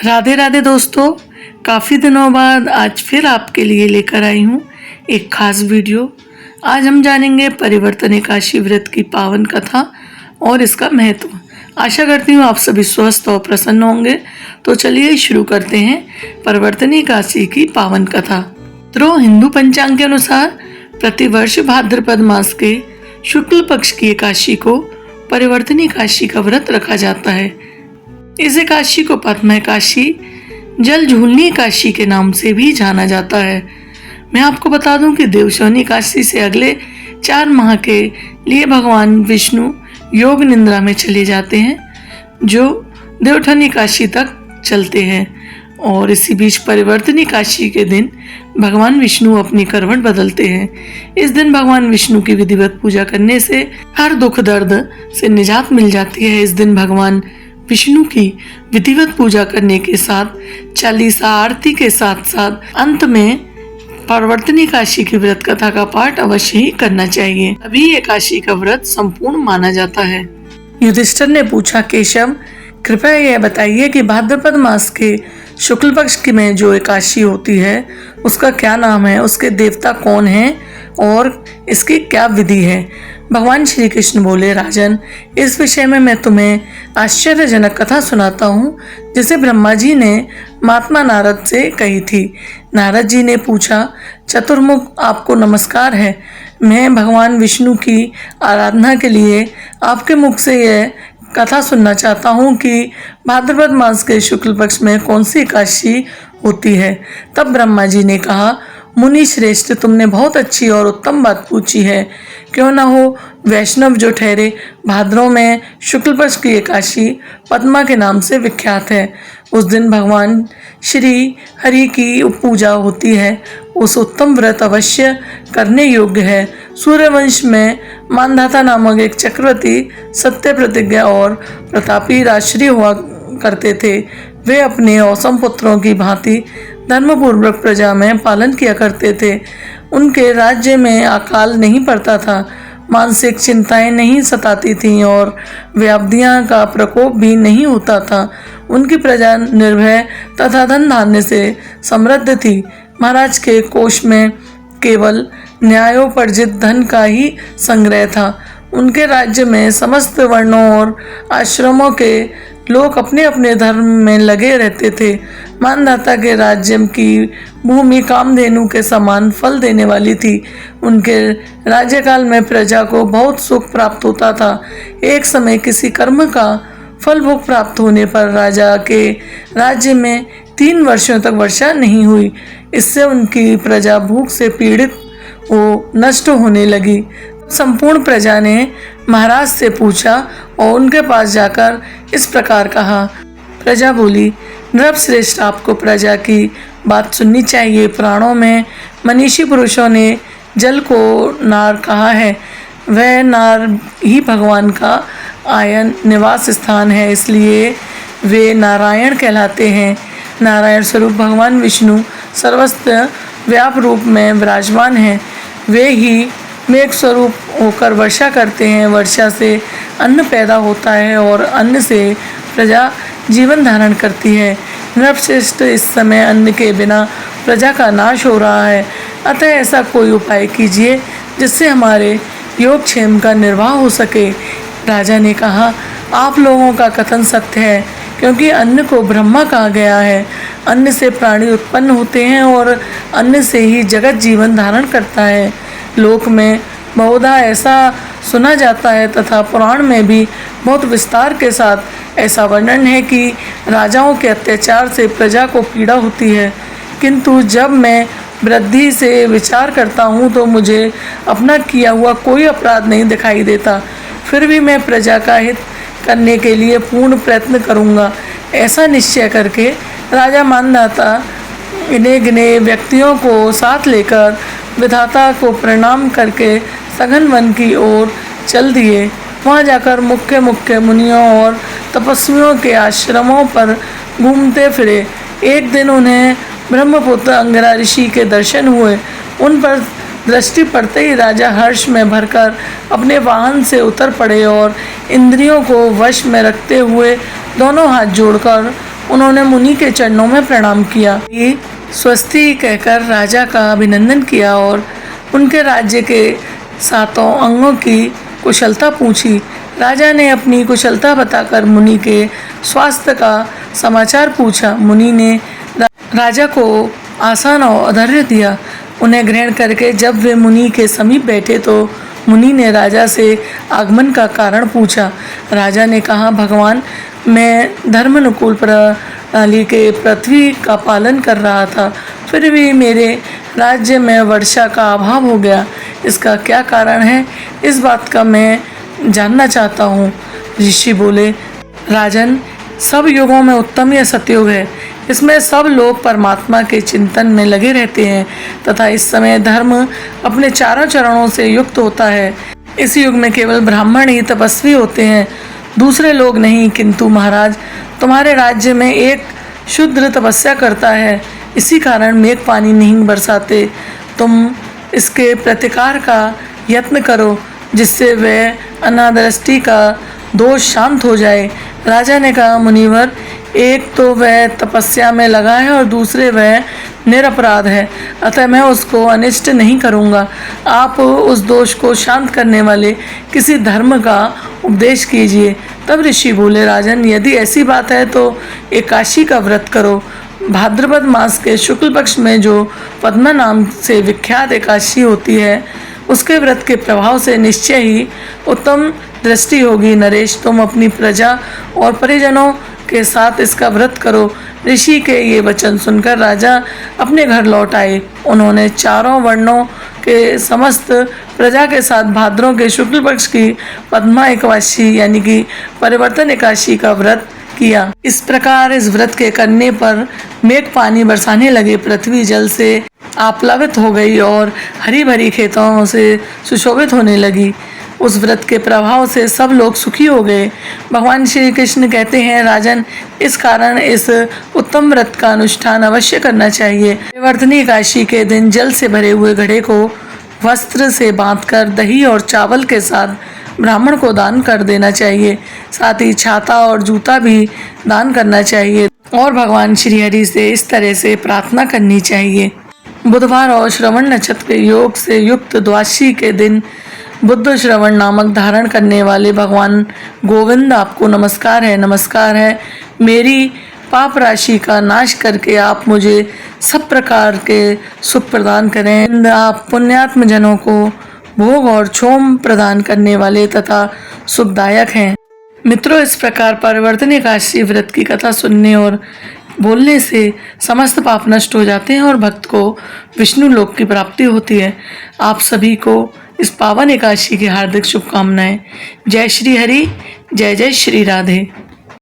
राधे राधे दोस्तों, काफ़ी दिनों बाद आज फिर आपके लिए लेकर आई हूँ एक खास वीडियो। आज हम जानेंगे परिवर्तन एकादशी व्रत की पावन कथा और इसका महत्व। आशा करती हूँ आप सभी स्वस्थ और प्रसन्न होंगे। तो चलिए शुरू करते हैं परिवर्तन एकादशी की पावन कथा। तो हिंदू पंचांग के अनुसार प्रतिवर्ष भाद्रपद मास के शुक्ल पक्ष की एकादशी को परिवर्तन एकादशी का व्रत रखा जाता है। इस एकादशी को पद्म एकादशी, जल झूलनी एकादशी के नाम से भी जाना जाता है। मैं आपको बता दूं कि देवशयनी एकादशी से अगले 4 माह के लिए भगवान विष्णु योग निद्रा में चले जाते हैं, जो देवोत्थानी एकादशी तक चलते हैं। और इसी बीच परिवर्तन एकादशी के दिन भगवान विष्णु अपनी करवट बदलते हैं। इस दिन भगवान विष्णु की विधिवत पूजा करने से हर दुख दर्द से निजात मिल जाती है। इस दिन भगवान विष्णु की विधिवत पूजा करने के साथ चालीसा आरती के साथ साथ अंत में परिवर्तन एकादशी की व्रत कथा का पाठ अवश्य ही करना चाहिए, तभी एकादशी का व्रत संपूर्ण माना जाता है। युधिष्ठिर ने पूछा, केशव कृपया यह बताइए कि भाद्रपद मास के शुक्ल पक्ष की में जो एकादशी होती है उसका क्या नाम है, उसके देवता कौन हैं और इसकी क्या विधि है। भगवान श्री कृष्ण बोले, राजन इस विषय में मैं तुम्हें आश्चर्यजनक कथा सुनाता हूँ, जिसे ब्रह्मा जी ने महात्मा नारद से कही थी। नारद जी ने पूछा, चतुर्मुख आपको नमस्कार है। मैं भगवान विष्णु की आराधना के लिए आपके मुख से यह कथा सुनना चाहता हूँ कि भाद्रपद मास के शुक्ल पक्ष में कौन सी एकादशी होती है। तब ब्रह्मा जी ने कहा, मुनि श्रेष्ठ, तुमने बहुत अच्छी और उत्तम बात पूछी है। क्यों न हो वैष्णव जो ठहरे, भाद्रों में शुक्ल पक्ष की एकादशी पद्मा के नाम से विख्यात है। उस दिन भगवान श्री हरि की पूजा होती है। उस उत्तम व्रत अवश्य करने योग्य है। सूर्यवंश में मानधाता नामक एक चक्रवर्ती सत्य प्रतिज्ञा और प्रतापी राजश्री हुआ करते थे। वे अपने औसम पुत्रों की भांति धर्मपूर्वक प्रजा में पालन किया करते थे। उनके राज्य में अकाल नहीं पड़ता था, मानसिक चिंताएं नहीं सताती थीं और व्याधियां का प्रकोप भी नहीं होता था। उनकी प्रजा निर्भय तथा धन धान्य से समृद्ध थी। महाराज के कोष में केवल न्यायोपर्जित धन का ही संग्रह था। उनके राज्य में समस्त वर्णों और आश्रमों के लोग अपने अपने धर्म में लगे रहते थे। मानधाता के राज्य की भूमि कामधेनु के समान फल देने वाली थी। उनके राज्यकाल में प्रजा को बहुत सुख प्राप्त होता था। एक समय किसी कर्म का फल भोग प्राप्त होने पर राजा के राज्य में 3 वर्षों तक वर्षा नहीं हुई। इससे उनकी प्रजा भूख से पीड़ित हो नष्ट होने लगी। संपूर्ण प्रजा ने महाराज से पूछा और उनके पास जाकर इस प्रकार कहा। प्रजा बोली, नृपश्रेष्ठ, आपको प्रजा की बात सुननी चाहिए। प्राणों में मनीषी पुरुषों ने जल को नार कहा है। वह नार ही भगवान का आयन निवास स्थान है, इसलिए वे नारायण कहलाते हैं। नारायण स्वरूप भगवान विष्णु सर्वत्र व्याप रूप में विराजमान हैं। वे ही मेघ स्वरूप होकर वर्षा करते हैं। वर्षा से अन्न पैदा होता है और अन्न से प्रजा जीवन धारण करती है। नृपश्रेष्ठ, इस समय अन्न के बिना प्रजा का नाश हो रहा है। अतः ऐसा कोई उपाय कीजिए जिससे हमारे योगक्षेम का निर्वाह हो सके। राजा ने कहा, आप लोगों का कथन सत्य है, क्योंकि अन्न को ब्रह्मा कहा गया है। अन्न से प्राणी उत्पन्न होते हैं और अन्न से ही जगत जीवन धारण करता है। लोक में बहुधा ऐसा सुना जाता है तथा पुराण में भी बहुत विस्तार के साथ ऐसा वर्णन है कि राजाओं के अत्याचार से प्रजा को पीड़ा होती है। किंतु जब मैं वृद्धि से विचार करता हूँ तो मुझे अपना किया हुआ कोई अपराध नहीं दिखाई देता। फिर भी मैं प्रजा का हित करने के लिए पूर्ण प्रयत्न करूँगा। ऐसा निश्चय करके राजा मानधाता गिने गिने व्यक्तियों को साथ लेकर विधाता को प्रणाम करके सघन वन की ओर चल दिए। वहाँ जाकर मुख्य मुख्य मुनियों और तपस्वियों के आश्रमों पर घूमते फिरे। एक दिन उन्हें ब्रह्मपुत्र अंगिरा ऋषि के दर्शन हुए। उन पर दृष्टि पड़ते ही राजा हर्ष में भरकर अपने वाहन से उतर पड़े और इंद्रियों को वश में रखते हुए दोनों हाथ जोड़कर उन्होंने मुनि के चरणों में प्रणाम किया, ये स्वस्ति कहकर राजा का अभिनंदन किया और उनके राज्य के सातों अंगों की कुशलता पूछी। राजा ने अपनी कुशलता बताकर मुनि के स्वास्थ्य का समाचार पूछा। मुनि ने राजा को आसन और धैर्य दिया। उन्हें ग्रहण करके जब वे मुनि के समीप बैठे तो मुनि ने राजा से आगमन का कारण पूछा। राजा ने कहा, भगवान, मैं धर्मानुकूल प्रणाली के पृथ्वी का पालन कर रहा था, फिर भी मेरे राज्य में वर्षा का अभाव हो गया। इसका क्या कारण है, इस बात का मैं जानना चाहता हूँ। ऋषि बोले, राजन, सब युगों में उत्तम यह सतयुग है। इसमें सब लोग परमात्मा के चिंतन में लगे रहते हैं तथा इस समय धर्म अपने चारों चरणों से युक्त होता है। इस युग में केवल ब्राह्मण ही तपस्वी होते हैं, दूसरे लोग नहीं। किंतु महाराज, तुम्हारे राज्य में एक शूद्र तपस्या करता है, इसी कारण मेघ पानी नहीं बरसाते। तुम इसके प्रतिकार का यत्न करो जिससे वह अनादृष्टि का दोष शांत हो जाए। राजा ने कहा, मुनिवर, एक तो वह तपस्या में लगा है और दूसरे वह निरपराध है, अतः मैं उसको अनिष्ट नहीं करूँगा। आप उस दोष को शांत करने वाले किसी धर्म का उपदेश कीजिए। तब ऋषि बोले, राजन, यदि ऐसी बात है तो एकादशी का व्रत करो। भाद्रपद मास के शुक्ल पक्ष में जो पद्मा नाम से विख्यात एकादशी होती है, उसके व्रत के प्रभाव से निश्चय ही उत्तम दृष्टि होगी। नरेश, तुम अपनी प्रजा और परिजनों के साथ इसका व्रत करो। ऋषि के ये वचन सुनकर राजा अपने घर लौट आए। उन्होंने चारों वर्णों के समस्त प्रजा के साथ भाद्रों के शुक्ल पक्ष की पद्मा एकादशी यानी कि परिवर्तन एकादशी का व्रत किया। इस प्रकार इस व्रत के करने पर मेघ पानी बरसाने लगे, पृथ्वी जल से आप्लावित हो गई और हरी भरी खेतों से सुशोभित होने लगी। उस व्रत के प्रभाव से सब लोग सुखी हो गए। भगवान श्री कृष्ण कहते हैं, राजन, इस कारण इस उत्तम व्रत का अनुष्ठान अवश्य करना चाहिए। परिवर्तनी एकादशी के दिन जल से भरे हुए घड़े को वस्त्र से बांधकर दही और चावल के साथ ब्राह्मण को दान कर देना चाहिए। साथ ही छाता और जूता भी दान करना चाहिए और भगवान श्री हरि से इस तरह से प्रार्थना करनी चाहिए। बुधवार और श्रवण नक्षत्र के योग से युक्त द्वादशी के दिन बुद्ध श्रवण नामक धारण करने वाले भगवान गोविंद, आपको नमस्कार है, नमस्कार है। मेरी पाप राशि का नाश करके आप मुझे सब प्रकार के सुख प्रदान करें। आप पुण्यात्म जनों को भोग और क्षोम प्रदान करने वाले तथा सुखदायक हैं। मित्रों, इस प्रकार परिवर्तन एकादशी व्रत की कथा सुनने और बोलने से समस्त पाप नष्ट हो जाते हैं और भक्त को विष्णु लोक की प्राप्ति होती है। आप सभी को इस पावन एकादशी की हार्दिक शुभकामनाएं। जय श्री हरि, जय जय श्री राधे।